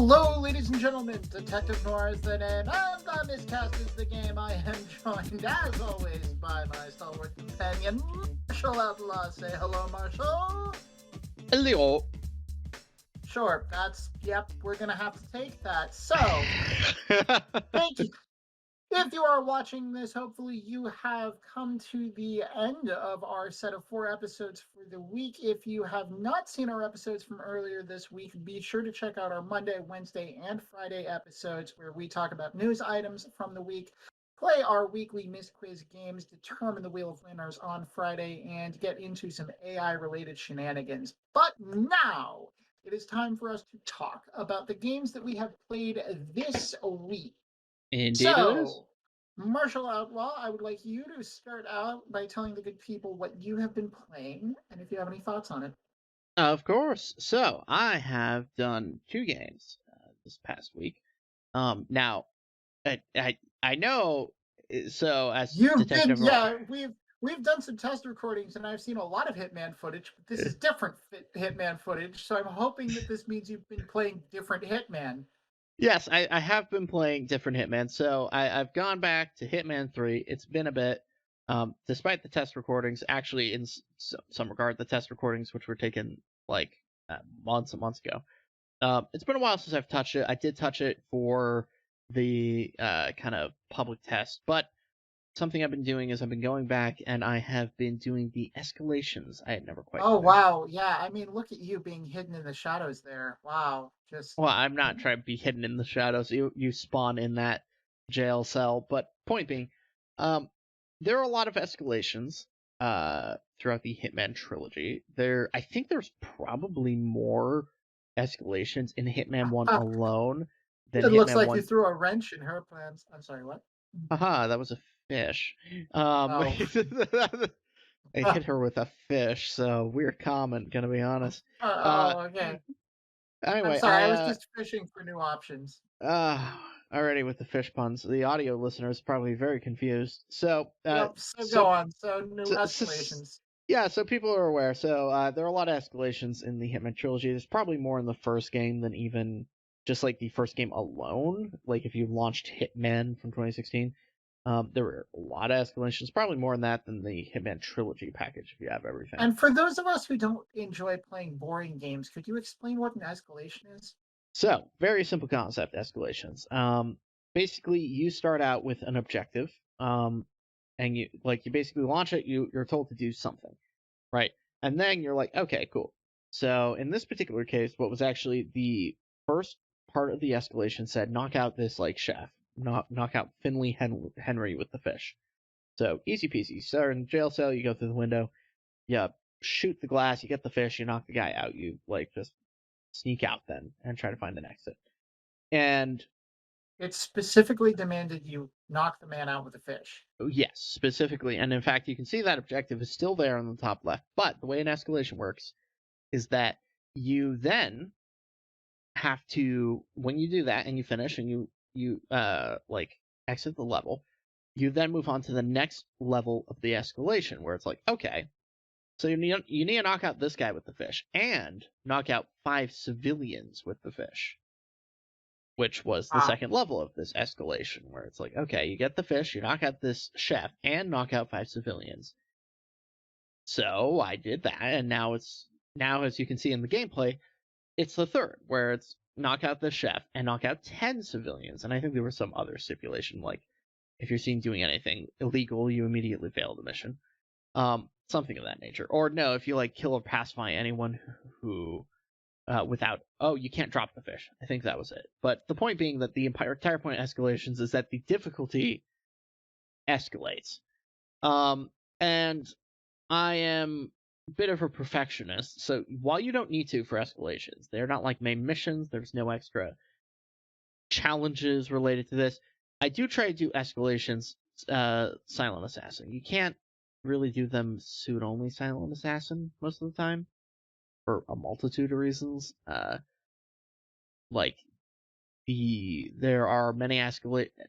Hello, ladies and gentlemen. Detective Noir is the name, and the Miscast is the game. I am joined, as always, by my stalwart companion, MarshallOutlaw. Say hello, Marshall. Hello. Sure, we're gonna have to take that. So, thank you. If you are watching this, hopefully you have come to the end of our set of 4 episodes for the week. If you have not seen our episodes from earlier this week, be sure to check out our Monday, Wednesday, and Friday episodes where we talk about news items from the week, play our weekly Miss Quiz games, determine the Wheel of Winners on Friday, and get into some AI-related shenanigans. But now, it is time for us to talk about the games that we have played this week. Indeed it is. Marshall Outlaw, I would like you to start out by telling the good people what you have been playing and if you have any thoughts on it. Of course. So I have done 2 games this past week. Now, I know. So as Detective Noir, we've done some test recordings and I've seen a lot of Hitman footage, but this is different Hitman footage. So I'm hoping that this means you've been playing different Hitman. Yes, I have been playing different Hitman. So I've gone back to Hitman 3. It's been a bit, despite the test recordings. Actually, in some regard, the test recordings, which were taken like months and months ago. It's been a while since I've touched it. I did touch it for the kind of public test, but something I've been doing is I've been going back and I have been doing the escalations I had never quite finished. Wow. Yeah, I mean, look at you being hidden in the shadows there. Wow. Well, I'm not trying to be hidden in the shadows. You spawn in that jail cell. But point being, there are a lot of escalations throughout the Hitman trilogy. I think there's probably more escalations in Hitman 1 alone than It Hitman looks like 1. You threw a wrench in her plans. I'm sorry, what? Haha, that was a fish. Oh. I hit her with a fish, so weird comment, gonna be honest. Okay. Anyway, I'm sorry, I was just fishing for new options. Already with the fish puns, the audio listener is probably very confused. So, go on. So new escalations. Yeah, so people are aware. So there are a lot of escalations in the Hitman trilogy. There's probably more in the first game than even just like the first game alone. Like if you launched Hitman from 2016, there were a lot of escalations. Probably more in that than the Hitman trilogy package if you have everything. And for those of us who don't enjoy playing boring games, could you explain what an escalation is? So, very simple concept, escalations. Basically, you start out with an objective, and you basically launch it. You're told to do something, right? And then you're like, okay, cool. So in this particular case, what was actually the first part of the escalation said, knock out this chef, knock out Finley Henry with the fish. So easy peasy. You start in the jail cell, you go through the window, you shoot the glass, you get the fish, you knock the guy out. You just sneak out then and try to find an exit. And it specifically demanded you knock the man out with a fish. Yes, specifically. And in fact, you can see that objective is still there on the top left. But the way an escalation works is that you then have to, when you do that and you finish and you exit the level, you then move on to the next level of the escalation where it's like, okay, so you need to knock out this guy with the fish and knock out 5 civilians with the fish, which was the second level of this escalation, where it's like, okay, you get the fish, you knock out this chef, and knock out 5 civilians. So I did that, and now as you can see in the gameplay, it's the third, where it's knock out the chef and knock out 10 civilians. And I think there was some other stipulation, like if you're seen doing anything illegal, you immediately fail the mission. Something of that nature. Or no, if you kill or pacify anyone who you can't drop the fish. I think that was it. But the point being that the entire point of escalations is that the difficulty escalates. And I am a bit of a perfectionist, so while you don't need to for escalations, they're not like main missions, there's no extra challenges related to this. I do try to do escalations Silent Assassin. You can't really do them suit only Silent Assassin most of the time, for a multitude of reasons. There are many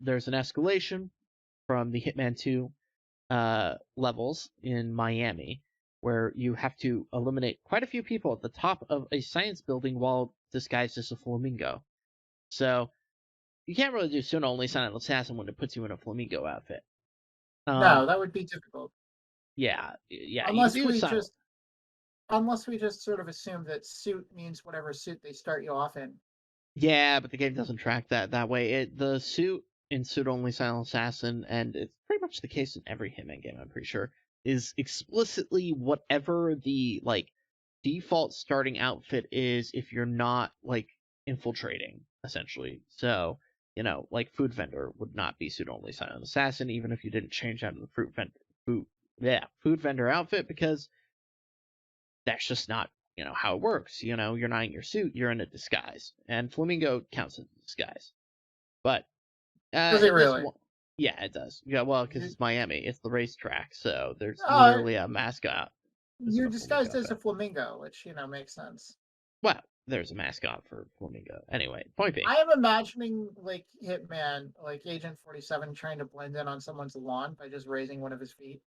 there's an escalation from the Hitman 2 levels in Miami where you have to eliminate quite a few people at the top of a science building while disguised as a flamingo. So you can't really do Soon Only Silent Assassin when it puts you in a flamingo outfit. No, that would be difficult. Yeah, you can Unless do we Silent. just sort of assume that suit means whatever suit they start you off in. Yeah, but the game doesn't track that way. The suit in Suit Only Silent Assassin, and it's pretty much the case in every Hitman game, I'm pretty sure, is explicitly whatever the default starting outfit is if you're not infiltrating, essentially. So, food vendor would not be Suit Only Silent Assassin, even if you didn't change out of the food vendor outfit, because that's just not how it works. You're not in your suit, you're in a disguise, and flamingo counts as a disguise. But Does it in this really? one, yeah, it does. Yeah, well, because it's Miami, it's the racetrack, so there's Uh, literally a mascot as you're a flamingo disguised as a outfit. flamingo, which makes sense. Well, there's a mascot for flamingo. Anyway, point being. I am imagining like Hitman, like Agent 47, trying to blend in on someone's lawn by just raising one of his feet.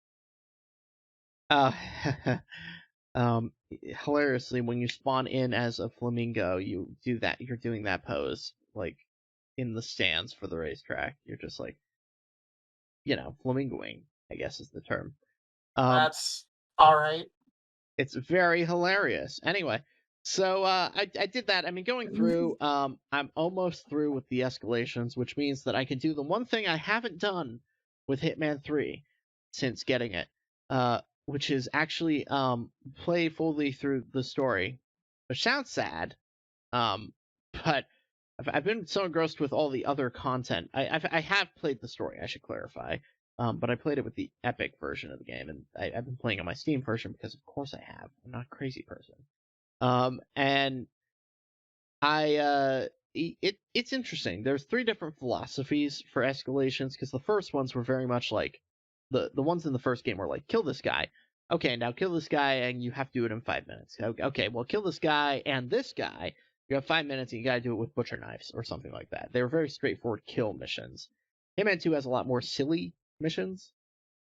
Uh, hilariously, when you spawn in as a flamingo, you do that. You're doing that pose in the stands for the racetrack. You're just flamingoing, I guess is the term. That's all right. It's very hilarious. Anyway, so I did that. I mean, going through, I'm almost through with the escalations, which means that I can do the one thing I haven't done with Hitman 3 since getting it, which is actually play fully through the story, which sounds sad, but I've been so engrossed with all the other content. I have played the story, I should clarify. But I played it with the Epic version of the game, and I've been playing on my Steam version because, of course, I have. I'm not a crazy person. And it's interesting. There's 3 different philosophies for escalations, because the first ones were very much like the ones in the first game were like, kill this guy. Okay, now kill this guy, and you have to do it in 5 minutes. Okay, well, kill this guy and this guy. You have 5 minutes, and you gotta do it with butcher knives or something like that. They were very straightforward kill missions. Hitman 2 has a lot more silly missions,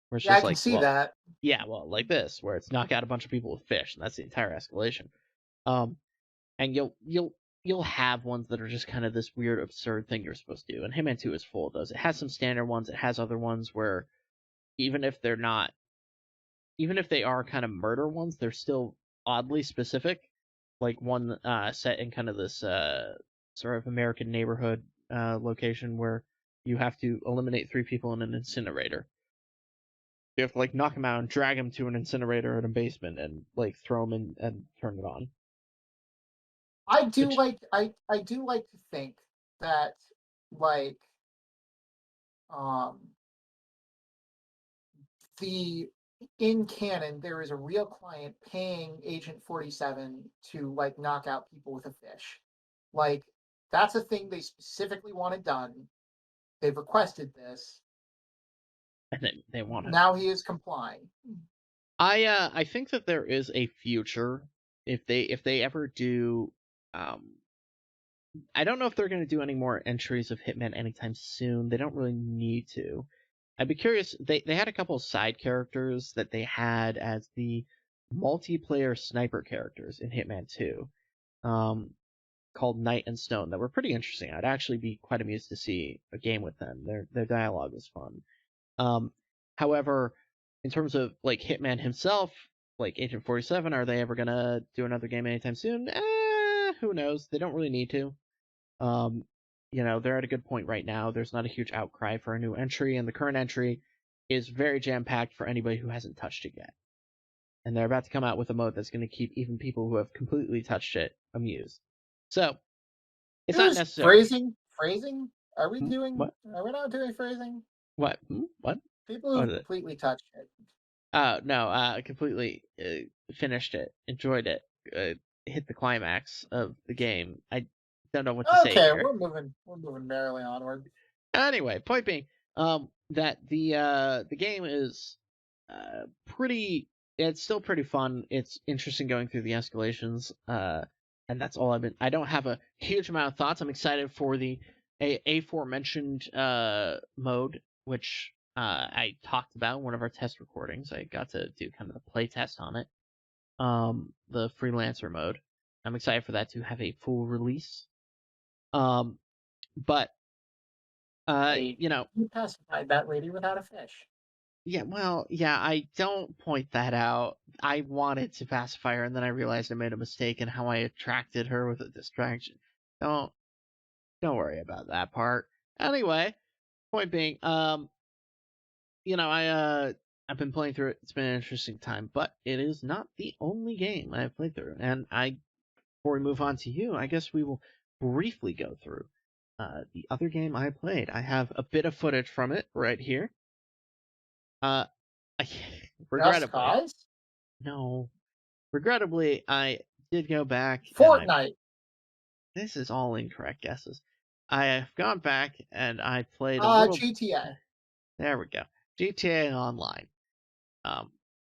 where it's Yeah, I just can like, see well, that. yeah, well, like this, where it's knock out a bunch of people with fish, and that's the entire escalation. And you'll have ones that are just kind of this weird, absurd thing you're supposed to do. And Hitman 2 is full of those. It has some standard ones. It has other ones where even if they're not, even if they are kind of murder ones, they're still oddly specific. Like one set in kind of this sort of American neighborhood location where you have to eliminate 3 people in an incinerator. You have to knock them out and drag them to an incinerator in a basement and throw them in and turn it on. I do Which like I do like to think that like um the in canon there is a real client paying Agent 47 to knock out people with a fish. Like that's a thing they specifically wanted done. They've requested this. and they want it. Now he is complying. I think that there is a future if they ever do. I don't know if they're going to do any more entries of Hitman anytime soon. They don't really need to. I'd be curious. They had a couple of side characters that they had as the multiplayer sniper characters in Hitman 2, called Knight and Stone, that were pretty interesting. I'd actually be quite amused to see a game with them. Their dialogue was fun. However, in terms of Hitman himself, Agent 47, are they ever gonna do another game anytime soon? Who knows? They don't really need to. They're at a good point right now. There's not a huge outcry for a new entry, and the current entry is very jam-packed for anybody who hasn't touched it yet. And they're about to come out with a mode that's going to keep even people who have completely touched it amused. So, it's not Who's necessary. phrasing? Are we What? not doing phrasing? What? What? People who completely touched it. No, I completely finished it, enjoyed it, hit the climax of the game. I don't know what to say Okay, here. we're moving merrily onward. Anyway, point being, that the game is pretty. It's still pretty fun. It's interesting going through the escalations. And that's all I don't have a huge amount of thoughts. I'm excited for the aforementioned mode, which I talked about in one of our test recordings. I got to do kind of the play test on it. The freelancer mode. I'm excited for that to have a full release. But Hey, you know, you pacified that lady without a fish. yeah, well, yeah, I don't point that out. I wanted to pacify her, and then I realized I made a mistake in how I attracted her with a distraction. Don't worry about that part. Anyway, point being, I've been playing through it. It's been an interesting time, but it is not the only game I've played through. And before we move on to you, I guess we will briefly go through the other game I played. I have a bit of footage from it right here. Uh, I, Just regrettably, Cause? no, regrettably, I did go back and Fortnite. this is all incorrect guesses. I have gone back and I played a little. GTA. There we go. GTA Online,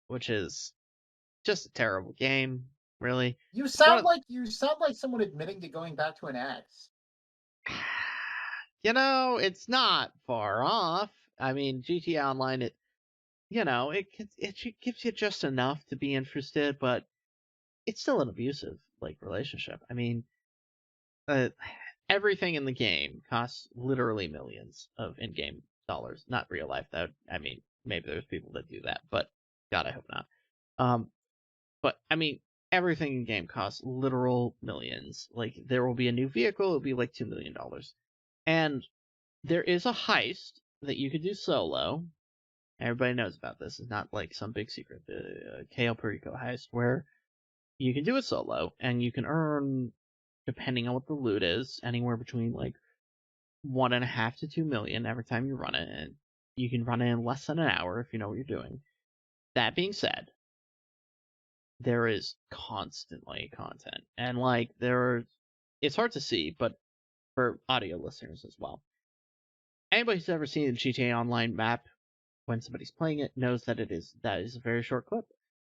which is just a terrible game, really. You It's one sound of, like someone admitting to going back to an ex. it's not far off. I mean, GTA Online, it gives you just enough to be interested, but it's still an abusive relationship. I mean, uh, everything in the game costs literally millions of in-game dollars, not real life. I mean, maybe there's people that do that, but God, I hope not. But I mean, everything in game costs literal millions. Like there will be a new vehicle, it'll be like $2 million, and there is a heist that you could do solo. Everybody knows about this. It's not like some big secret. The Cayo Perico heist, where you can do it solo, and you can earn, depending on what the loot is, anywhere between like 1.5 to 2 million every time you run it, and you can run it in less than an hour if you know what you're doing. That being said, there is constantly content, and it's hard to see, but for audio listeners as well, anybody who's ever seen the GTA Online map when somebody's playing it knows that is a very short clip.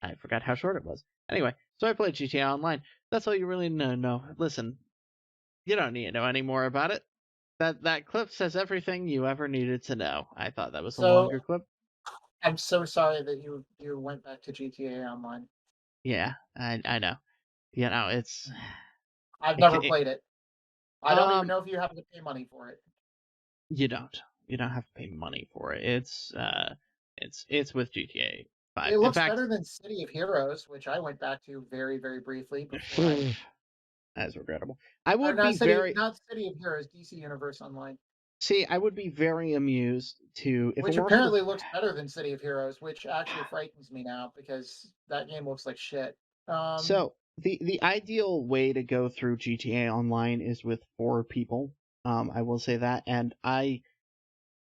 I forgot how short it was. Anyway, so I played GTA Online. That's all you really need to know. Listen, you don't need to know any more about it. That clip says everything you ever needed to know. I thought that was a So longer clip. I'm so sorry that you went back to GTA Online. Yeah, I know. It's I've it, never it played it. I don't even um know if you have to pay money for it. you don't have to pay money for it. It's with GTA 5. It In looks fact, better than City of Heroes, which I went back to very, very briefly before I. that's regrettable. I Or would be not City, very not City of Heroes, DC Universe Online, see. I would be very amused to if it which weren't for the apparently looks better than City of Heroes, which actually frightens me now because that game looks like shit. so the ideal way to go through GTA Online is with 4 people. I will say that, and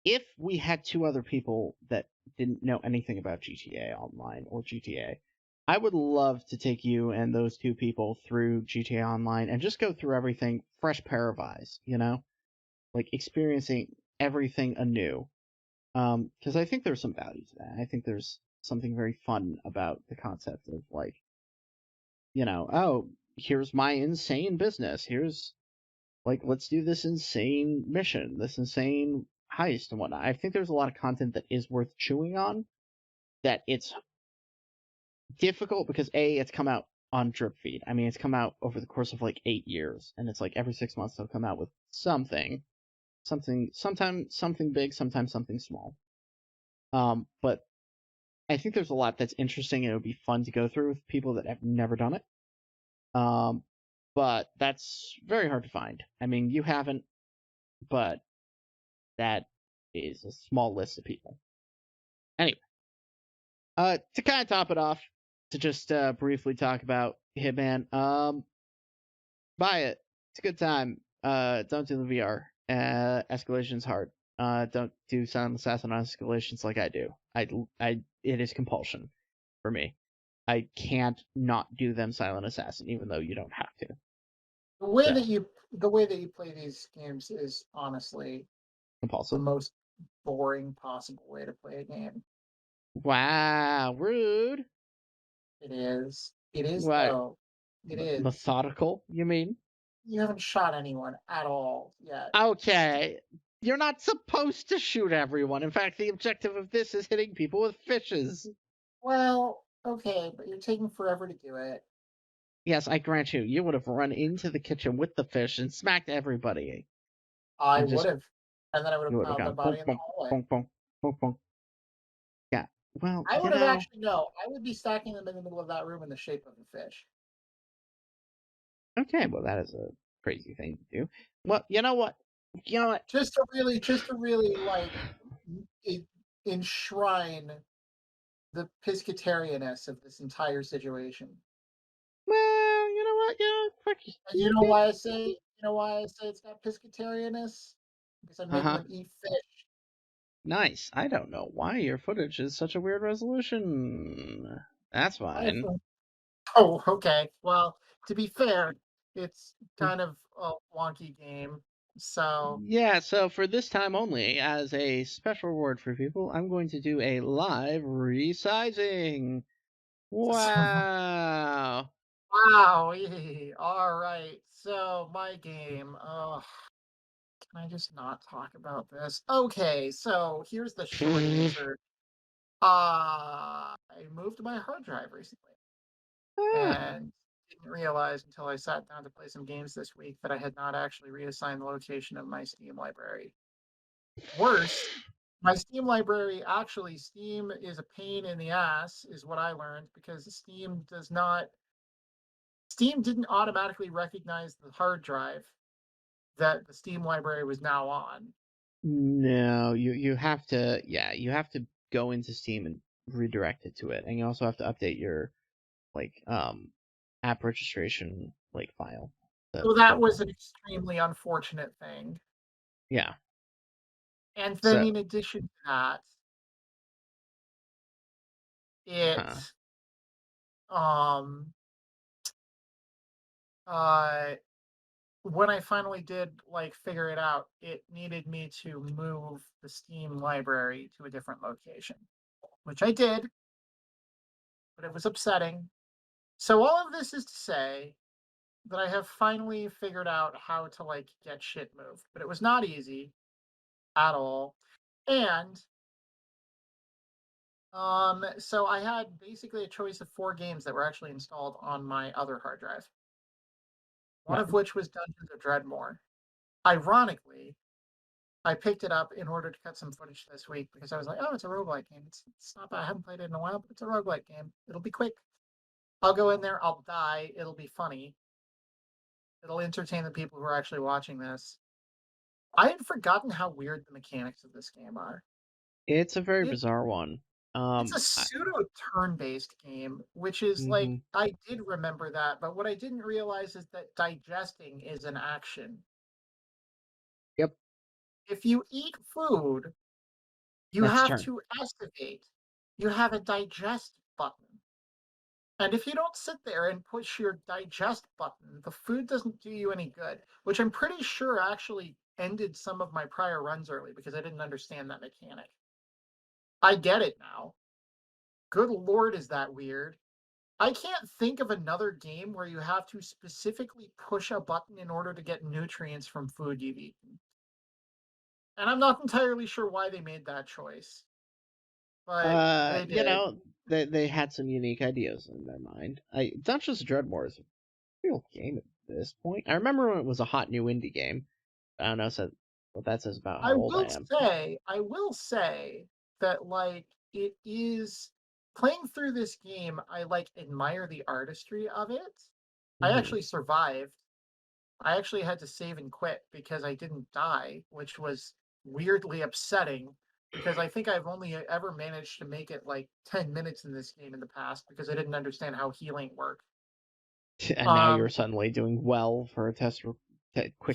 if we had 2 other people that didn't know anything about GTA Online or GTA, I would love to take you and those 2 people through GTA Online and just go through everything fresh pair of eyes, like experiencing everything anew. Because I think there's some value to that. I think there's something very fun about the concept of oh, here's my insane business. Here's let's do this insane mission, this insane heist and whatnot. I think there's a lot of content that is worth chewing on. That it's difficult because it's come out on drip feed. I mean, it's come out over the course of 8 years, and it's like every 6 months they'll come out with sometimes something big, sometimes something small. But I think there's a lot that's interesting, and it would be fun to go through with people that have never done it. But that's very hard to find. I mean, you haven't, but that is a small list of people. Anyway, to kind of top it off, to just briefly talk about Hitman, buy it. It's a good time. Don't do the VR. Escalation's hard. Don't do Silent Assassin on escalations like I do. It is compulsion for me. I can't not do them Silent Assassin, even though you don't have to. The way So, that you play these games is honestly the compulsive. most boring possible way to play a game. Wow, rude. It is. It is What? though. It is. Methodical, you mean? You haven't shot anyone at all yet. Okay. You're not supposed to shoot everyone. In fact, the objective of this is hitting people with fishes. Well, okay, but you're taking forever to do it. Yes, I grant you, you would have run into the kitchen with the fish and smacked everybody. I and would just have. And then I would you have would have piled the gone body boom, in the boom, hallway. boom, boom, boom, boom. Yeah. Well, I would have actually, no, I would be stacking them in the middle of that room in the shape of a fish. okay. Well, that is a crazy thing to do. Well, you know what? You know what? Just to really like enshrine the pescatarianness of this entire situation. Well, you know what? Fuck And you. Yeah. you know why I say it's got pescatarianness? Because I'm Uh making huh. them eat fish. Nice. I don't know why your footage is such a weird resolution. That's I, fine. oh, okay. Well, to be fair, it's kind of a wonky game. So, Yeah, so for this time only, as a special reward for people, I'm going to do a live resizing. Wow. wow. All right. So, my game. Can I just not talk about this? Okay. So, here's the short answer. I moved my hard drive recently Ah. and didn't realize until I sat down to play some games this week that I had not actually reassigned the location of my Steam library. Worse, my Steam library actually, Steam is a pain in the ass, is what I learned, because Steam didn't automatically recognize the hard drive that the Steam library was now on. No, you have to, yeah, you have to go into Steam and redirect it to it, and you also have to update your like app registration like file. So that So was an extremely unfortunate thing. yeah, And then so in addition to that, it huh. um uh when I finally did like figure it out, it needed me to move the Steam library to a different location, which I did, but it was upsetting. So all of this is to say that I have finally figured out how to like get shit moved, but it was not easy at all. And so I had basically a choice of 4 games that were actually installed on my other hard drive. One of which was Dungeons of Dreadmore. Ironically, I picked it up in order to cut some footage this week because I was like, oh, it's a roguelike game. It's not bad. I haven't played it in a while, but it's a roguelike game. It'll be quick. I'll go in there, I'll die, it'll be funny. It'll entertain the people who are actually watching this. I had forgotten how weird the mechanics of this game are. It's a very It, bizarre one. it's a pseudo turn-based game, which is like Mhm. I did remember that, but what I didn't realize is that digesting is an action. Yep, If you eat food, you that's have turn. to activate. You have a digest button. And if you don't sit there and push your digest button, the food doesn't do you any good, which I'm pretty sure actually ended some of my prior runs early because I didn't understand that mechanic. I get it now. Good lord, is that weird? I can't think of another game where you have to specifically push a button in order to get nutrients from food you've eaten. And I'm not entirely sure why they made that choice, but they You did. know, they had some unique ideas in their mind. Dungeons of Dreadmore is a real game at this point. I remember when it was a hot new indie game. I don't know what that says about how old I am. I will say that like it is playing through this game, I like admire the artistry of it. I Hmm. actually survived. I actually had to save and quit because I didn't die, which was weirdly upsetting because I think I've only ever managed to make it like 10 minutes in this game in the past because I didn't understand how healing worked. And now you're Um suddenly doing well for a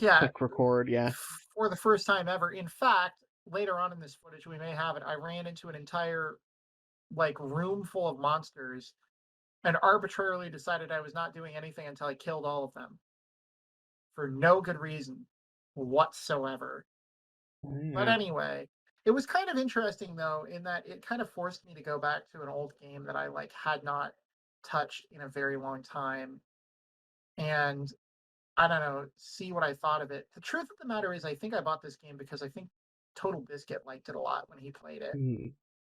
yeah, quick record. Yeah. for the first time ever. In fact, later on in this footage we may have it, I ran into an entire like room full of monsters and arbitrarily decided I was not doing anything until I killed all of them for no good reason whatsoever. But Yeah. anyway, it was kind of interesting though in that it kind of forced me to go back to an old game that I like had not touched in a very long time and I don't know, see what I thought of it. The truth of the matter is I think I bought this game because I think Total Biscuit liked it a lot when he played it. Hmm.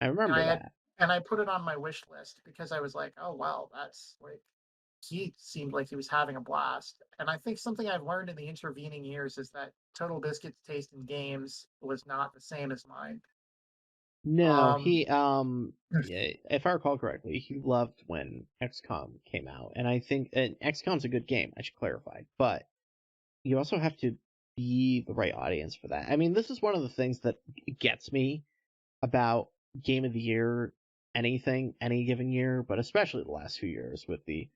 I And remember I had that. and I put it on my wish list because I was like, "Oh wow, that's like he seemed like he was having a blast. And I think something I've learned in the intervening years is that Total Biscuit's taste in games was not the same as mine. No, he yeah, if I recall correctly, he loved when XCOM came out, and I think XCOM's a good game. I should clarify, but you also have to be the right audience for that. I mean, this is one of the things that gets me about Game of the Year, anything, any given year, but especially the last few years with the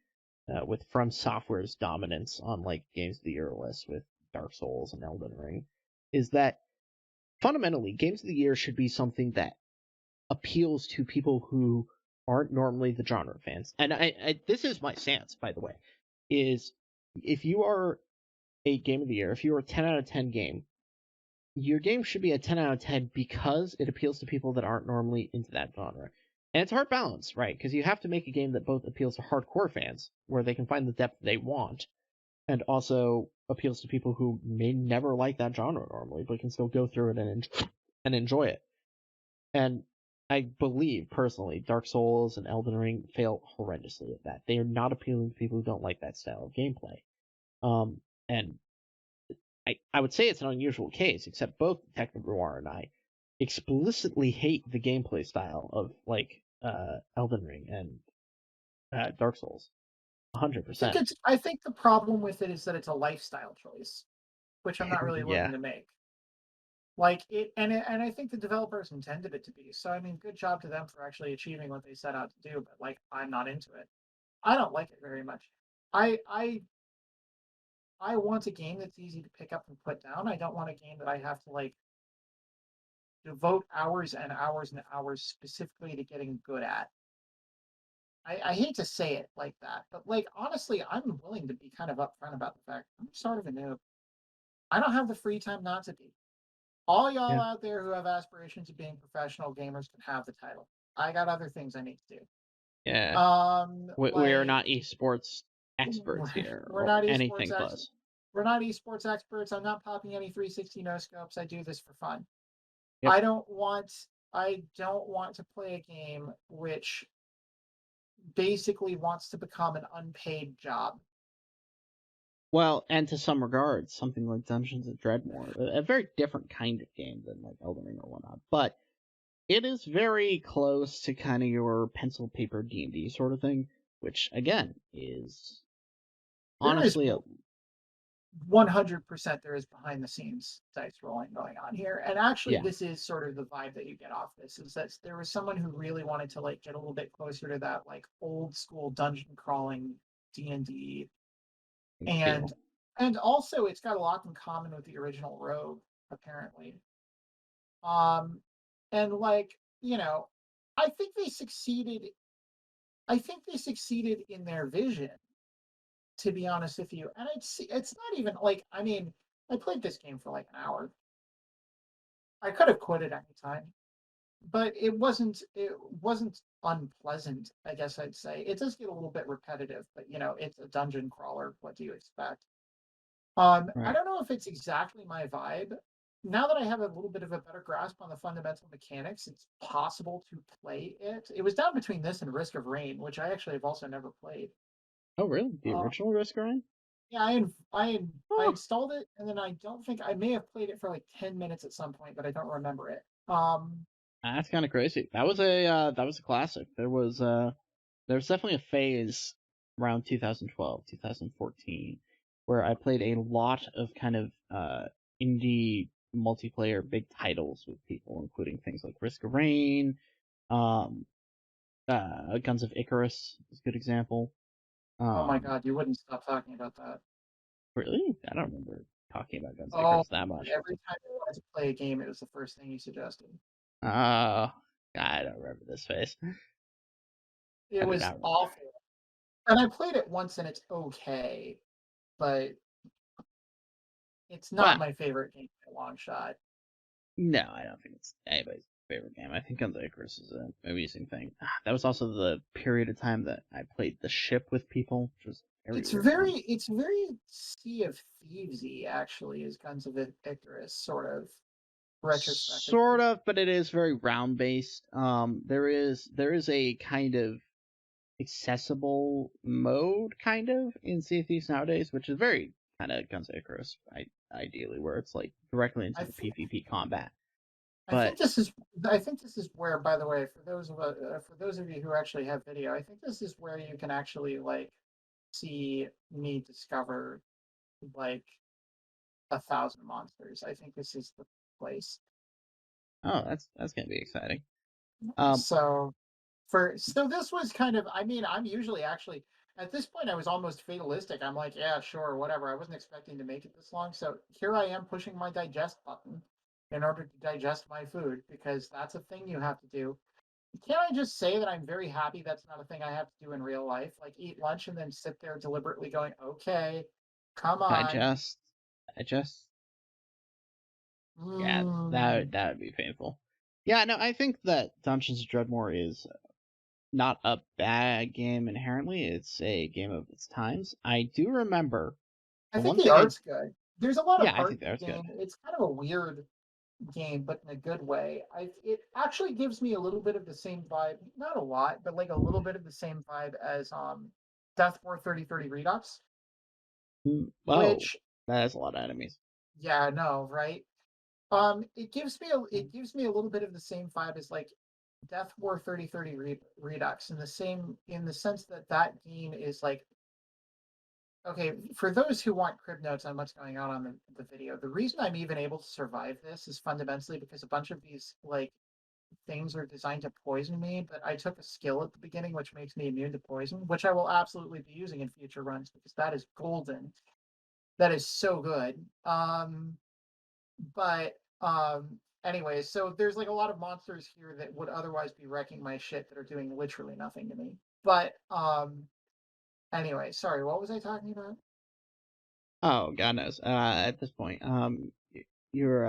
with From Software's dominance on like Games of the Year lists with Dark Souls and Elden Ring, is that fundamentally Games of the Year should be something that appeals to people who aren't normally the genre fans. And I this is my stance, by the way, is if you are a Game of the Year, if you're a 10 out of 10 game, your game should be a 10 out of 10 because it appeals to people that aren't normally into that genre. And it's a hard balance, right? Because you have to make a game that both appeals to hardcore fans, where they can find the depth they want, and also appeals to people who may never like that genre normally, but can still go through it and enjoy it. And I believe, personally, Dark Souls and Elden Ring fail horrendously at that. They are not appealing to people who don't like that style of gameplay. And I would say it's an unusual case, except both DetectiveNoir and I explicitly hate the gameplay style of like Elden Ring and Dark Souls. 100%. I think the problem with it is that it's a lifestyle choice, which I'm not really Yeah. looking to make. Like and I think the developers intended it to be. So I mean, good job to them for actually achieving what they set out to do. But like, I'm not into it. I don't like it very much. I I I want a game that's easy to pick up and put down. I don't want a game that I have to like devote hours and hours and hours specifically to getting good at. I hate to say it like that, but like honestly, I'm willing to be kind of upfront about the fact I'm sort of a noob. I don't have the free time not to be. All y'all Yeah. out there who have aspirations of being professional gamers can have the title. I got other things I need to do. Yeah. We are Like not esports experts here we're or not esports anything experts. close. We're not esports experts. I'm not popping any 360 no scopes. I do this for fun. Yep. I don't want to play a game which basically wants to become an unpaid job. Well, and to some regards, something like Dungeons and Dreadmore, a very different kind of game than like Elden Ring or whatnot, but it is very close to kind of your pencil paper D&D sort of thing, which again is There is honestly 100% there is behind the scenes dice rolling going on here. And actually, yeah, this is sort of the vibe that you get off this is that there was someone who really wanted to like get a little bit closer to that like old school dungeon crawling D&D. feel. And also it's got a lot in common with the original Rogue, apparently. Um and like, you know, I think they succeeded I think they succeeded in their vision, to be honest with you. And it's not even like I mean, I played this game for like an hour. I could have quit at any time, but it wasn't unpleasant, I guess I'd say. It does get a little bit repetitive, but you know, it's a dungeon crawler. What do you expect? I Right. don't know if it's exactly my vibe. Now that I have a little bit of a better grasp on the fundamental mechanics, it's possible to play it. It was down between this and Risk of Rain, which I actually have also never played. Oh, really? The Uh, original Risk Grind? yeah, I Oh, installed it, and then I don't think I may have played it for like 10 minutes at some point, but I don't remember it. that's kind of crazy. That was a classic. There was definitely a phase around 2012, 2014 where I played a lot of kind of indie multiplayer big titles with people, including things like Risk of Rain, um, Guns of Icarus is a good example. Oh my Um, God, you wouldn't stop talking about that. really? I don't remember talking about Guns of Oh, Icarus that much. every time I wanted to play a game, it was the first thing you suggested. Uh, I don't remember this face. It I do was not remember. awful. And I played it once and it's okay, but it's not Well, my favorite game by a long shot. no, I don't think it's anybody's favorite game. I think Guns of Icarus is an amusing thing. That was also the period of time that I played the ship with people, which was very weird fun. It's very Sea of Thievesy actually, is Guns of Icarus, sort of Sort retrospectively. of, but it is very round based. There is a kind of accessible mode, kind of, in Sea of Thieves nowadays, which is very kind of Guns N' Roses, ideally, where it's like directly into I the think PvP combat. I But think this is I think this is where, by the way, for those of you who actually have video, I think this is where you can actually like see me discover like 1,000 monsters. I think this is the place. oh, that's gonna be exciting. Um, So so this was kind of, I mean, I'm usually actually at this point I was almost fatalistic. I'm like, yeah, sure, whatever. I wasn't expecting to make it this long. So here I am pushing my digest button in order to digest my food because that's a thing you have to do. Can I just say that I'm very happy that's not a thing I have to do in real life? Like eat lunch and then sit there deliberately going, okay, come on. digest, digest. Yeah, Mm. that would be painful. Yeah, no, I think that Dungeons and Dreadmore is not a bad game inherently. It's a game of its times. I do remember I the think one the thing I art's good. There's a lot of yeah, I heart think that in was the good. game. It's kind of a weird game, but in a good way. It actually gives me a little bit of the same vibe, not a lot, but like a little bit of the same vibe as Deathmore 3030 Redux, Oh, which that is a lot of enemies. yeah, no, right? It gives me a little bit of the same vibe as like Death War 3030 Redux in the sense that that game is like okay, for those who want crib notes on what's going on the video, the reason I'm even able to survive this is fundamentally because a bunch of these like things are designed to poison me, but I took a skill at the beginning which makes me immune to poison, which I will absolutely be using in future runs because that is golden. That is so good. But anyway, so there's like a lot of monsters here that would otherwise be wrecking my shit that are doing literally nothing to me. But anyway, sorry, what was I talking about? Oh, God knows. At this point, you're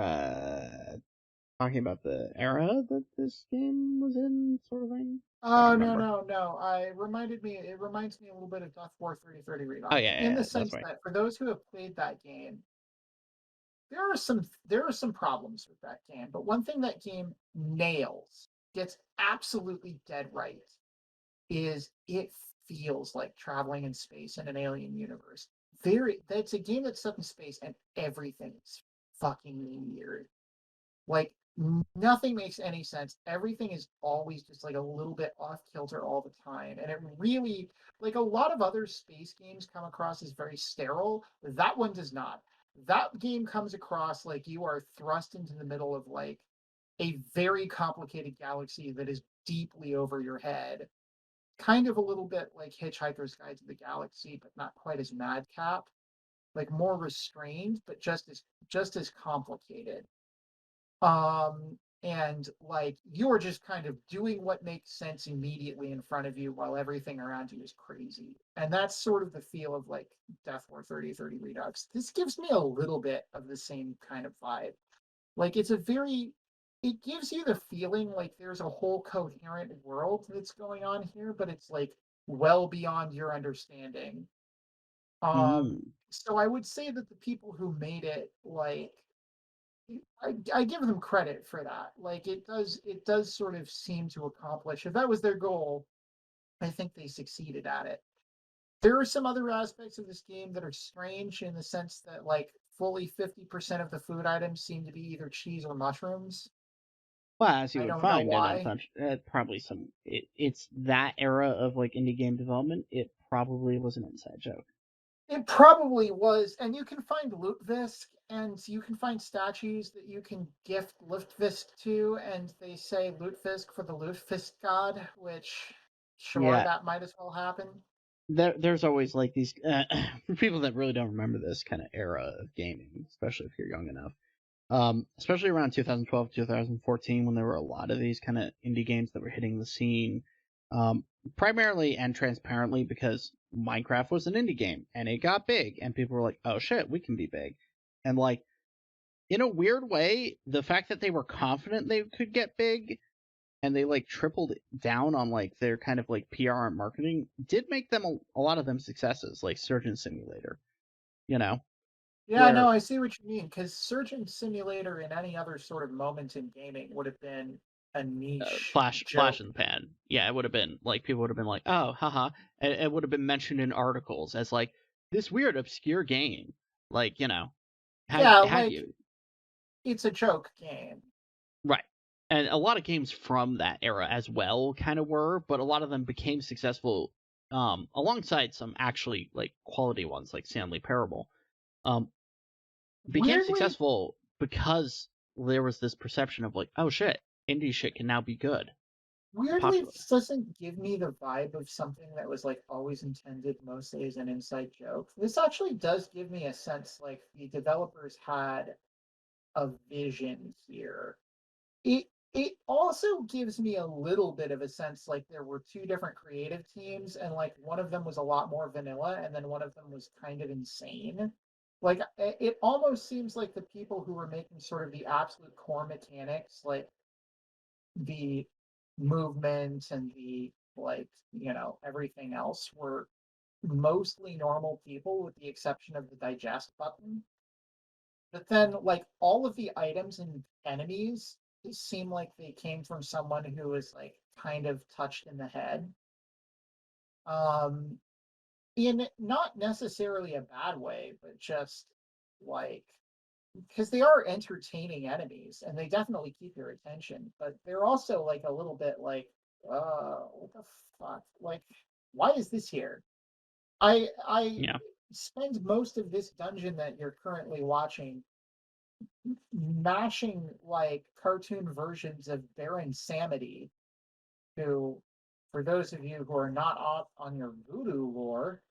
talking about the era that this game was in, sort of thing. Trying to Oh no remember. no no! It reminds me a little bit of Death War 3030 Oh Redux yeah, in the yeah, that's sense right. that for those who have played that game, there are some problems with that game. But one thing that game nails, gets absolutely dead right, is it feels like traveling in space in an alien universe. That's a game that's set in space and everything is fucking weird. Like nothing makes any sense. Everything is always just like a little bit off kilter all the time. And it really, like a lot of other space games come across as very sterile. That one does not. That game comes across like you are thrust into the middle of like a very complicated galaxy that is deeply over your head. Kind of a little bit like Hitchhiker's Guide to the Galaxy, but not quite as madcap. Like more restrained, but just as complicated. And like you're just kind of doing what makes sense immediately in front of you while everything around you is crazy. And that's sort of the feel of like Death War 3030 Redux. This gives me a little bit of the same kind of vibe. Like it gives you the feeling like there's a whole coherent world that's going on here, but it's like well beyond your understanding. Mm. So I would say that the people who made it like I give them credit for that. Like it does sort of seem to accomplish. If that was their goal, I think they succeeded at it. There are some other aspects of this game that are strange in the sense that like fully 50% of the food items seem to be either cheese or mushrooms. Well, as you I would don't know find in a why. touch, probably it's that era of like indie game development. It probably was an inside joke. It probably was, and you can find Lutefisk, and you can find statues that you can gift Lutefisk to, and they say Lutefisk for the Lutefisk god, which, sure, Yeah, that might as well happen. there's always like these for people that really don't remember this kind of era of gaming, especially if you're young enough. Especially around 2012, 2014, when there were a lot of these kind of indie games that were hitting the scene, primarily and transparently because Minecraft was an indie game and it got big, and people were like, "Oh shit, we can be big," and like in a weird way, the fact that they were confident they could get big and they like tripled down on like their kind of like PR and marketing did make them a lot of them successes, like Surgeon Simulator, you know, Yeah, no, where I see what you mean, because Surgeon Simulator in any other sort of moment in gaming would have been a niche flash joke. in the pan. Yeah, it would have been like people would have been like, oh, haha. It would have been mentioned in articles as like this weird obscure game. Like, Yeah, had like you it's a joke game. right. And a lot of games from that era as well kind of were, but a lot of them became successful alongside some actually like quality ones like Stanley Parable. Um became Weirdly, successful because there was this perception of like, oh shit, indie shit can now be good and weirdly, popular. this doesn't give me the vibe of something that was like always intended mostly as an inside joke. This actually does give me a sense like the developers had a vision here. It also gives me a little bit of a sense like there were two different creative teams, and like one of them was a lot more vanilla and then one of them was kind of insane. Like it almost seems like the people who were making sort of the absolute core mechanics, like the movement and the like, everything else, were mostly normal people with the exception of the digest button. But then, like, all of the items and enemies seem like they came from someone who was like kind of touched in the head. Um, in not necessarily a bad way, but just like because they are entertaining enemies and they definitely keep your attention, but they're also like a little bit like, what the fuck? Like, why is this here? I Yeah. spend most of this dungeon that you're currently watching mashing like cartoon versions of Baron Samedi, who, for those of you who are not off on your voodoo lore,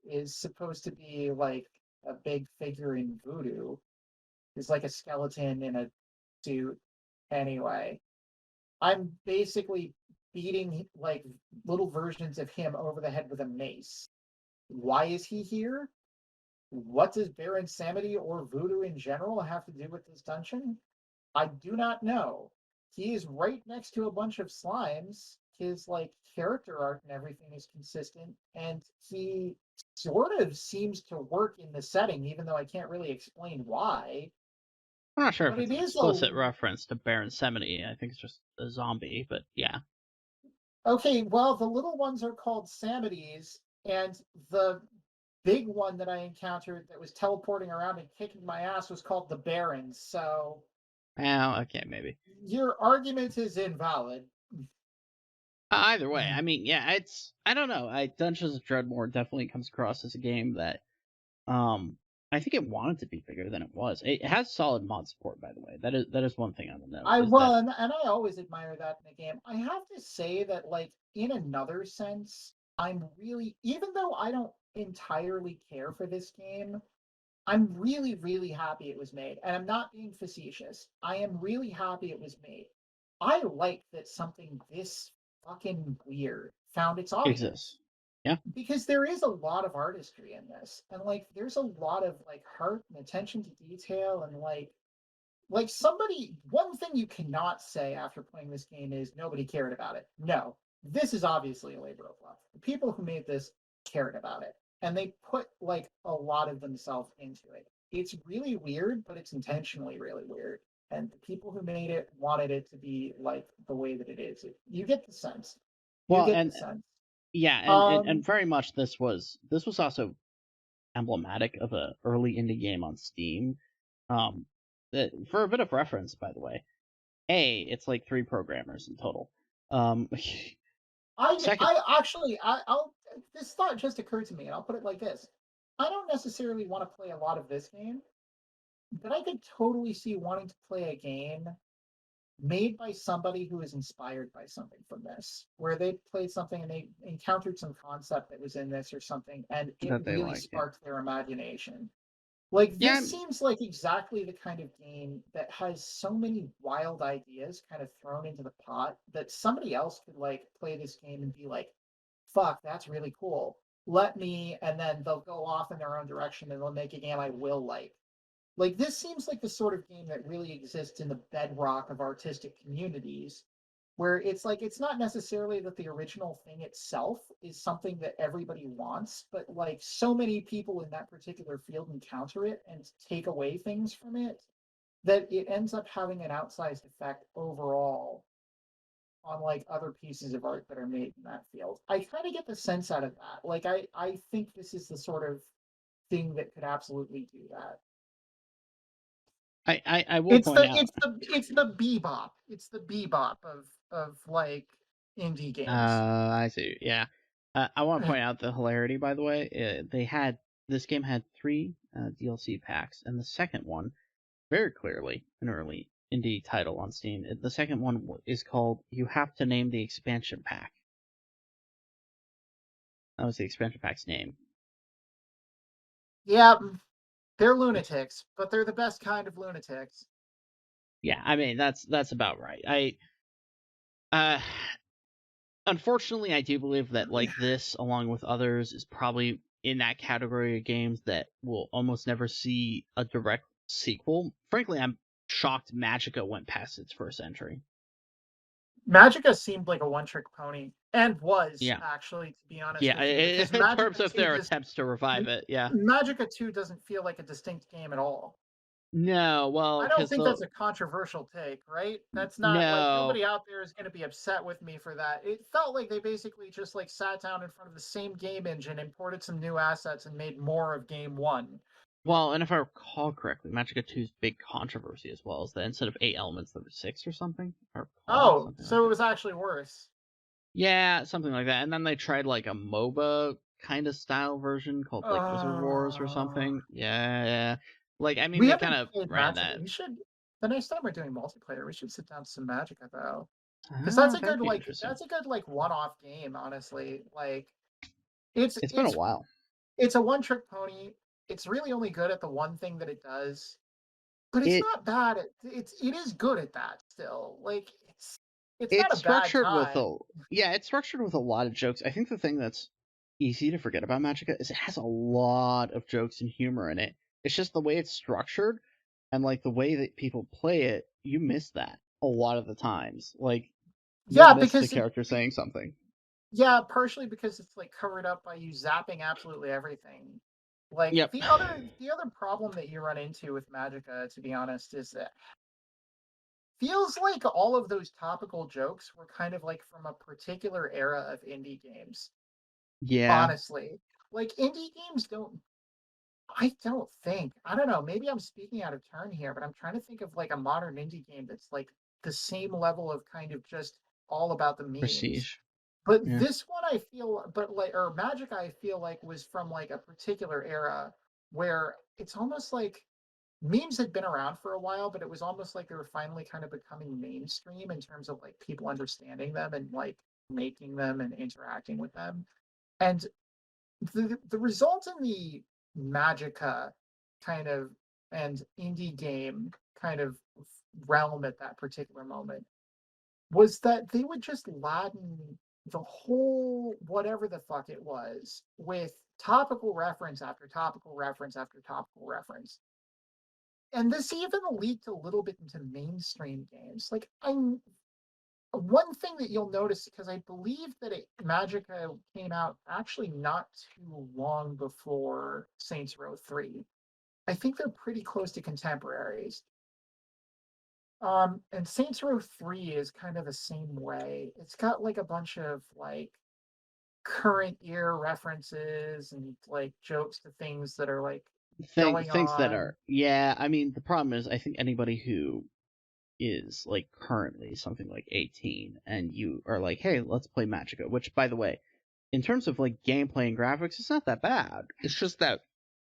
is supposed to be like a big figure in voodoo. Is like a skeleton in a suit. Anyway, I'm basically beating like little versions of him over the head with a mace. Why is he here? What does Baron Samedi or voodoo in general have to do with this dungeon? I do not know. He is right next to a bunch of slimes. His like character arc and everything is consistent, and he sort of seems to work in the setting, even though I can't really explain why. I'm not sure if But it's it an is explicit a reference to Baron Semeny. I think it's just a zombie, but yeah. okay. Well, the little ones are called Samities, and the big one that I encountered that was teleporting around and kicking my ass was called the Barons. So Oh, okay, maybe. your argument is invalid. Either way, I mean, yeah, I don't know. Dungeons of Dreadmore definitely comes across as a game that um I think it wanted to be bigger than it was. It has solid mod support, by the way. That is one thing on the note I is that well, and I always admire that in a game. I have to say that, like, in another sense, I'm really, even though I don't entirely care for this game, I'm really, really happy it was made. And I'm not being facetious. I am really happy it was made. I like that something this fucking weird found its audience exists. Yeah. because there is a lot of artistry in this. And, like, there's a lot of, like, heart and attention to detail and, like somebody, one thing you cannot say after playing this game is nobody cared about it. No, this is obviously a labor of love. The people who made this cared about it, and they put like a lot of themselves into it. It's really weird, but it's intentionally really weird. And the people who made it wanted it to be like the way that it is. You get the sense. You Well, get the and sense. yeah, and Um, very much this was also emblematic of a early indie game on Steam. Um, for a bit of reference, by the way, it's like 3 programmers in total. Um, second, I actually, I'll. This thought just occurred to me, and I'll put it like this: I don't necessarily want to play a lot of this game, but I could totally see wanting to play a game made by somebody who is inspired by something from this, where they played something and they encountered some concept that was in this or something, and it that they really like, yeah, sparked their imagination. Like yeah, this seems like exactly the kind of game that has so many wild ideas kind of thrown into the pot that somebody else could like play this game and be like, fuck, that's really cool. Let me, and then they'll go off in their own direction and they'll make a game I will like. Like this seems like the sort of game that really exists in the bedrock of artistic communities, where it's like it's not necessarily that the original thing itself is something that everybody wants, but like so many people in that particular field encounter it and take away things from it. that it ends up having an outsized effect overall on like other pieces of art that are made in that field. I kind of get the sense out of that. Like I think this is the sort of thing that could absolutely do that. I will point out. It's the bebop. It's the bebop of like indie games. I see. Yeah. I want to point out the hilarity, by the way. This game had 3 DLC packs, and the second one, very clearly an early indie title on Steam. The second one is called "You Have to Name the Expansion Pack." That was the expansion pack's name. Yeah, they're lunatics, but they're the best kind of lunatics. Yeah, I mean that's about right. Unfortunately, I do believe that like this, along with others, is probably in that category of games that will almost never see a direct sequel. Frankly, I'm shocked Magica went past its first entry. Magica seemed like a one-trick pony, and was Yeah, actually, to be honest yeah. with you, because In terms Magica of 2 their attempts to revive it, yeah. Magica 2 doesn't feel like a distinct game at all. No, well, I don't because think that's a controversial take, right? That's not like no, nobody out there is going to be upset with me for that. It felt like they basically just like sat down in front of the same game engine, imported some new assets, and made more of game 1. well, and if I recall correctly, Magica 2's big controversy as well is that instead of 8 elements, there were 6 or something. If I recall, Oh, something like so it that. was actually worse. Yeah, something like that. And then they tried like a MOBA kind of style version called like Wizard Wars or Uh, something. Yeah. Like, I mean, we they haven't kind of played ran Magic. that. We should the next time we're doing multiplayer, we should sit down to some Magica though. Because Ah, that'd be interesting. that's a good like one-off game, honestly. Like it's It's been a it's while. it's a one-trick pony. It's really only good at the one thing that it does, but it's It not bad at it is good at that still. Like it's not it's a bad structured with time. a yeah, it's structured with a lot of jokes. I think the thing that's easy to forget about Magica is it has a lot of jokes and humor in it. It's just the way it's structured and like the way that people play it, you miss that a lot of the times. Like you'll Yeah, miss the because character saying something. yeah, partially because it's like covered up by you zapping absolutely everything. Like Yep. the other problem that you run into with Magica, to be honest, is that feels like all of those topical jokes were kind of like from a particular era of indie games. Yeah. Honestly, like indie games I don't think. I don't know. Maybe I'm speaking out of turn here, but I'm trying to think of like a modern indie game that's like the same level of kind of just all about the memes. Prestige. But Yeah. this one I feel, but like, or Magic, I feel like was from like a particular era where it's almost like memes had been around for a while, but it was almost like they were finally kind of becoming mainstream in terms of like people understanding them and like making them and interacting with them. And the result in the Magica kind of and indie game kind of realm at that particular moment was that they would just laden the whole whatever the fuck it was with topical reference after topical reference after topical reference. And this even leaked a little bit into mainstream games. Like I'm one thing that you'll notice because I believe that Magica came out actually not too long before Saints Row 3. I think they're pretty close to contemporaries. And Saints Row 3 is kind of the same way. It's got like a bunch of like current year references and like jokes to things that are like going Things that on. are yeah, I mean the problem is I think anybody who is like currently something like 18 and you are like, hey, let's play Magica, which by the way, in terms of like gameplay and graphics, it's not that bad. It's just that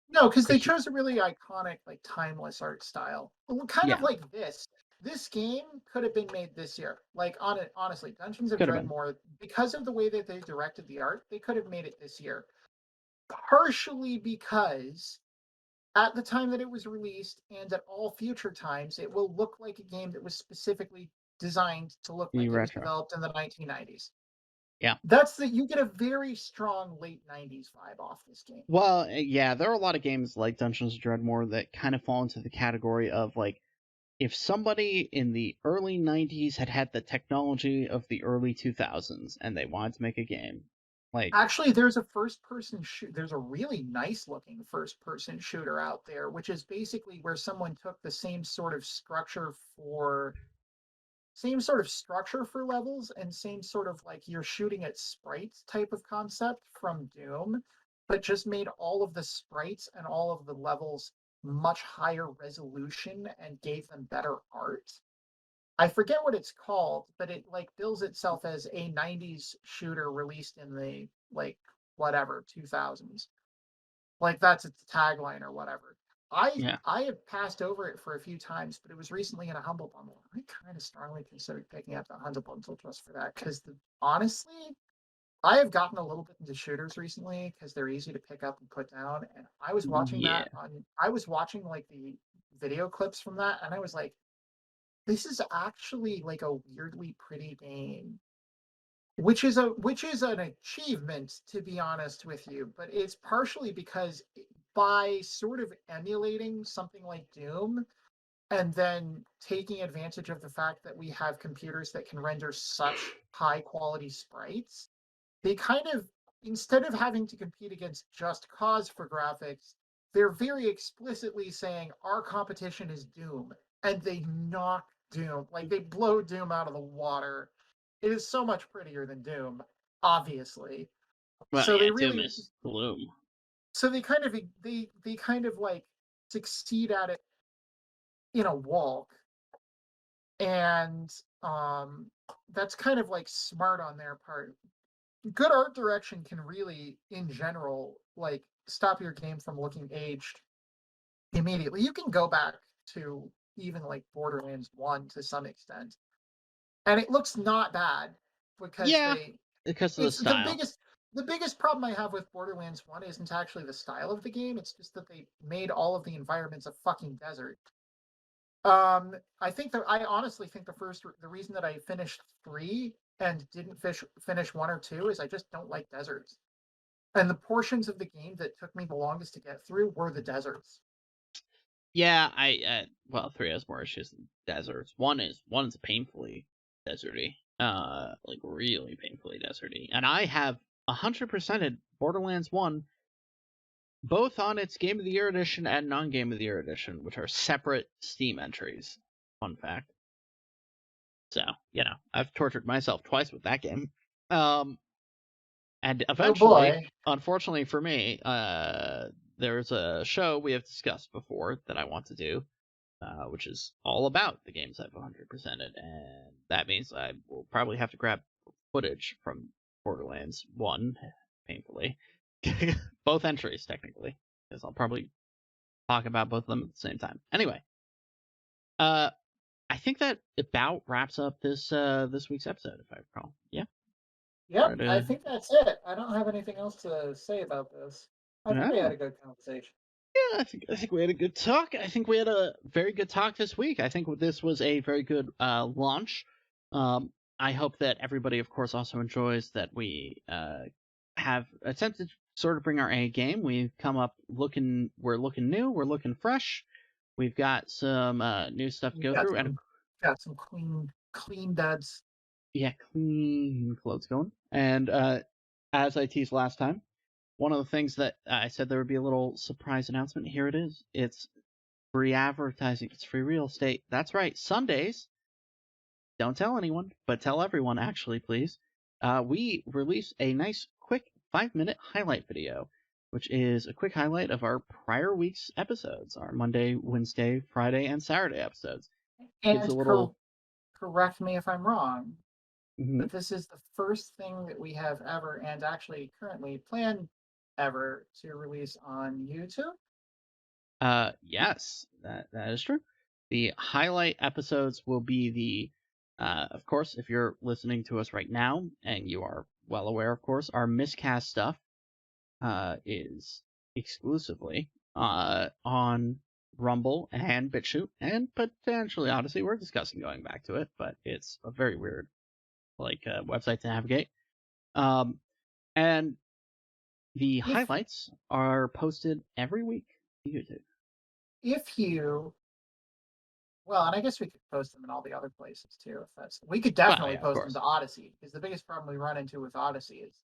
No, because they because chose a really iconic, like timeless art style. Kind of yeah, like this. This game could have been made this year. Like on it, honestly, Dungeons of could have been. Dreadmore, because of the way that they directed the art, they could have made it this year. Partially because at the time that it was released and at all future times, it will look like a game that was specifically designed to look Be like it was retro. developed in the 1990s. Yeah. You get a very strong late 90s vibe off this game. Well, yeah, there are a lot of games like Dungeons of Dreadmore that kind of fall into the category of like if somebody in the early 90s had had the technology of the early 2000s and they wanted to make a game, Like, Actually, there's a first-person shoot. There's a really nice-looking first-person shooter out there, which is basically where someone took the same sort of structure for levels and same sort of like you're shooting at sprites type of concept from Doom, but just made all of the sprites and all of the levels much higher resolution and gave them better art. I forget what it's called, but it like bills itself as a 90s shooter released in the like whatever 2000s. Like that's its tagline or whatever. I yeah, I have passed over it for a few times, but it was recently in a Humble Bundle. I kind of strongly considered picking up the Humble Bundle just for that because honestly, I have gotten a little bit into shooters recently because they're easy to pick up and put down. And yeah. I was watching like the video clips from that, and I was like, this is actually like a weirdly pretty game, which is an achievement, to be honest with you, but it's partially because by sort of emulating something like Doom and then taking advantage of the fact that we have computers that can render such high quality sprites, they kind of, instead of having to compete against Just Cause for graphics, they're very explicitly saying our competition is Doom, and they knock Doom, like they blow Doom out of the water. It is so much prettier than Doom, obviously. Well, So yeah, they Doom really, is gloom. so they kind of like succeed at it in a walk, and that's kind of like smart on their part. Good art direction can really, in general, like stop your game from looking aged immediately. You can go back to even like Borderlands 1 to some extent, and it looks not bad because Yeah, because of the it's style. the biggest problem I have with Borderlands 1 isn't actually the style of the game, it's just that they made all of the environments a fucking desert. I honestly think the reason that I finished 3 and didn't finish 1 or 2 is I just don't like deserts. And the portions of the game that took me the longest to get through were the deserts. Yeah, well, 3 has more issues than deserts. One is painfully deserty, like really painfully deserty. And I have 100%ed Borderlands 1, both on its Game of the Year edition and non-Game of the Year edition, which are separate Steam entries. Fun fact. So, I've tortured myself twice with that game. And Oh eventually, boy. unfortunately for me, there's a show we have discussed before that I want to do, which is all about the games I've 100%ed, and that means I will probably have to grab footage from Borderlands 1, painfully. Both entries, technically, because I'll probably talk about both of them at the same time. Anyway, I think that about wraps up this week's episode, if I recall. Yeah. Yep, Right, I think that's it. I don't have anything else to say about this. I think we had no. a good conversation. Yeah, I think we had a good talk. I think we had a very good talk this week. I think this was a very good launch. Um, I hope that everybody, of course, also enjoys that we have attempted to sort of bring our A game. We've come up we're looking new, we're looking fresh. We've got some new stuff to We've go through, and got some clean duds. yeah, clean clothes going. And as I teased last time, one of the things that I said there would be a little surprise announcement. Here it is. It's free advertising. It's free real estate. That's right. Sundays. Don't tell anyone, but tell everyone, actually, please. We release a nice, quick 5-minute highlight video, which is a quick highlight of our prior week's episodes, our Monday, Wednesday, Friday, and Saturday episodes. Gives a And little. correct me if I'm wrong, Mhm. but this is the first thing that we have ever, and actually currently planned ever, to release on YouTube. Yes, that is true. The highlight episodes will be of course, if you're listening to us right now, and you are well aware, of course, our miscast stuff is exclusively on Rumble and BitChute, and potentially Odyssey. We're discussing going back to it, but it's a very weird website to navigate. And the If highlights are posted every week to YouTube. if you Well, and I guess we could post them in all the other places too. If that's We could Well, definitely yeah, of post them course. to Odyssey, because the biggest problem we run into with Odyssey is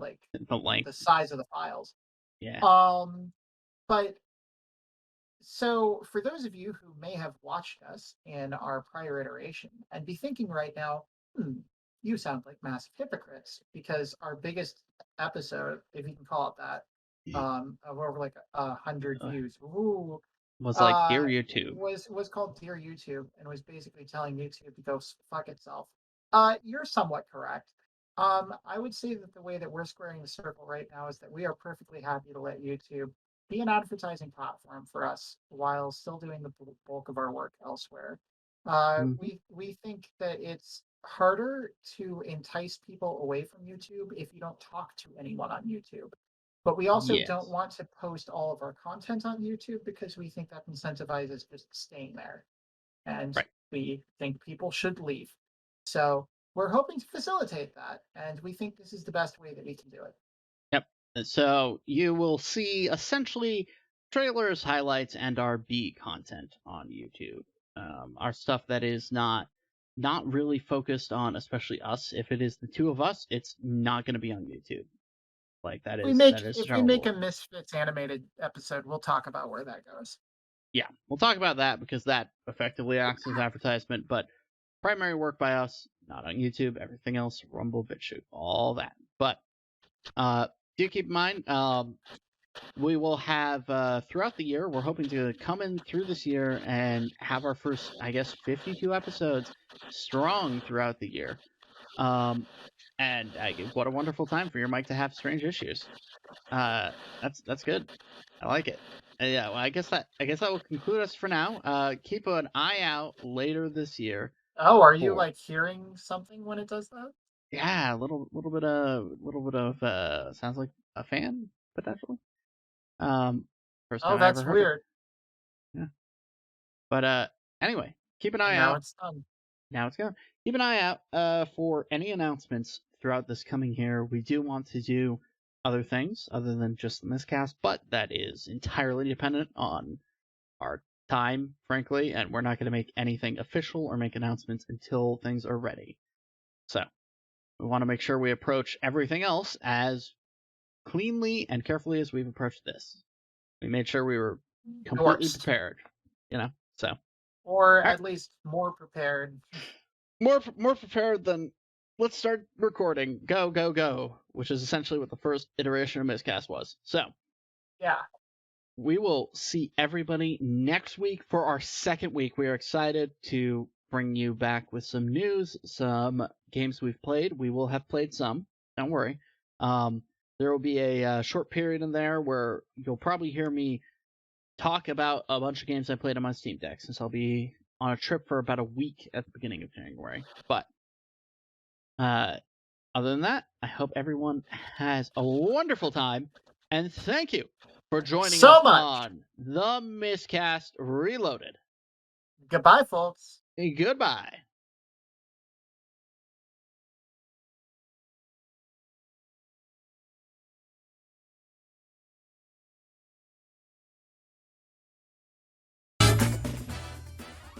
like The length. the size of the files. Yeah. But so for those of you who may have watched us in our prior iteration and be thinking right now, you sound like massive hypocrites, because our biggest episode, if you can call it that, of over like 100 views, was like Dear YouTube. was called Dear YouTube, and was basically telling YouTube to go fuck itself. You're somewhat correct. I would say that the way that we're squaring the circle right now is that we are perfectly happy to let YouTube be an advertising platform for us while still doing the bulk of our work elsewhere. We think that it's harder to entice people away from YouTube if you don't talk to anyone on YouTube. But we also don't want to post all of our content on YouTube because we think that incentivizes just staying there. And we think people should leave. So we're hoping to facilitate that. And we think this is the best way that we can do it. Yep. So you will see essentially trailers, highlights, and our B content on YouTube. Our stuff that is not really focused on, especially us. If it is the two of us, it's not going to be on YouTube. Like that is. If we make a Misfits animated episode, we'll talk about where that goes. Yeah, we'll talk about that because that effectively acts as advertisement. But primary work by us, not on YouTube. Everything else, Rumble, BitChute, all that. But do keep in mind, we will have throughout the year. We're hoping to come in through this year and have our first, I guess, 52 episodes strong throughout the year. And what a wonderful time for your mic to have strange issues. That's good. I like it. Yeah, well, I guess that will conclude us for now. Keep an eye out later this year. Oh, are you like hearing something when it does that? Yeah, a little bit of sounds like a fan potentially. First time I that's ever heard weird. It. Yeah. But anyway, keep an eye out. Now it's done. Now it's gone. Keep an eye out for any announcements throughout this coming year. We do want to do other things other than just the Miscast, but that is entirely dependent on our time, frankly, and we're not going to make anything official or make announcements until things are ready. So we want to make sure we approach everything else as cleanly and carefully as we've approached this. We made sure we were completely prepared, so. Or at least more prepared. More prepared than let's start recording. Go, go, go, which is essentially what the first iteration of Miscast was. So, yeah. We will see everybody next week for our second week. We are excited to bring you back with some news, some games we've played. We will have played some. Don't worry. There will be a short period in there where you'll probably hear me talk about a bunch of games I played on my Steam Deck, since I'll be on a trip for about a week at the beginning of January. But other than that, I hope everyone has a wonderful time, and thank you for joining us on the Miscast Reloaded. Goodbye, folks. Goodbye.